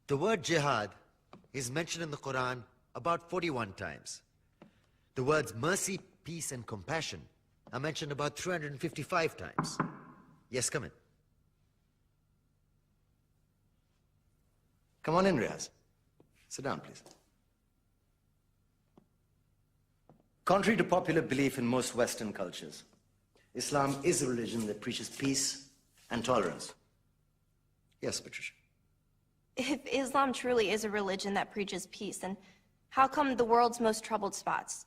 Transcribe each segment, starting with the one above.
The word jihad is mentioned in the Quran about 41 times. The words mercy, peace, and compassion are mentioned about 355 times. Yes, come in. Come on in, Riaz. Sit down, please. Contrary to popular belief in most Western cultures, Islam is a religion that preaches peace and tolerance. Yes, Patricia. If Islam truly is a religion that preaches peace, then how come the world's most troubled spots,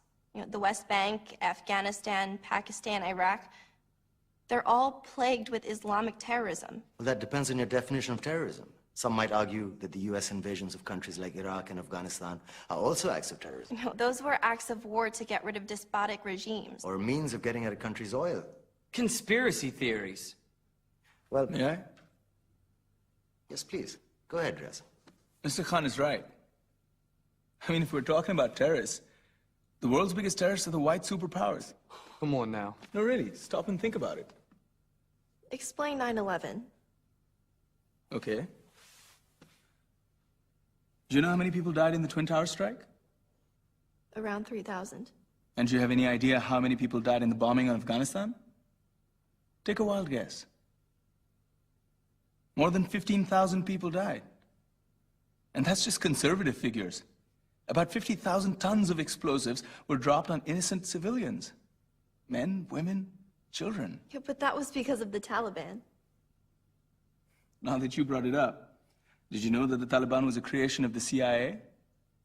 the West Bank, Afghanistan, Pakistan, Iraq, they're all plagued with Islamic terrorism? Well, that depends on your definition of terrorism. Some might argue that the U.S. invasions of countries like Iraq and Afghanistan are also acts of terrorism. Those were acts of war to get rid of despotic regimes. Or a means of getting at a country's oil. Conspiracy theories. Well, May I? Yes, please. Go ahead, Riaz. Mr. Khan is right. I mean, if we're talking about terrorists, the world's biggest terrorists are the white superpowers. Come on now. No, really, stop and think about it. Explain 9/11. Okay. Do you know how many people died in the Twin Towers strike? Around 3,000. And do you have any idea how many people died in the bombing of Afghanistan? Take a wild guess. More than 15,000 people died. And that's just conservative figures. About 50,000 tons of explosives were dropped on innocent civilians. Men, women, children. Yeah, but that was because of the Taliban. Now that you brought it up, did you know that the Taliban was a creation of the CIA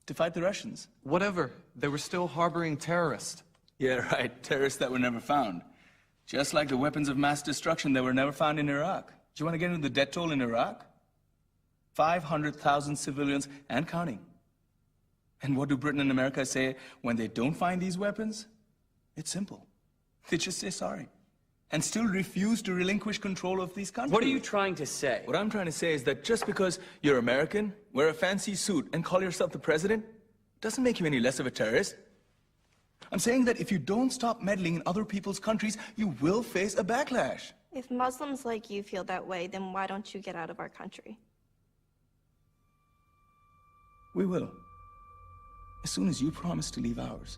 to fight the Russians? Whatever. They were still harboring terrorists. Yeah, right. Terrorists that were never found. Just like the weapons of mass destruction that were never found in Iraq. Do you want to get into the death toll in Iraq? 500,000 civilians and counting. And what do Britain and America say when they don't find these weapons? It's simple. They just say sorry. And still refuse to relinquish control of these countries. What are you trying to say? What I'm trying to say is that just because you're American, wear a fancy suit, and call yourself the president, doesn't make you any less of a terrorist. I'm saying that if you don't stop meddling in other people's countries, you will face a backlash. If Muslims like you feel that way, then why don't you get out of our country? We will. As soon as you promise to leave ours.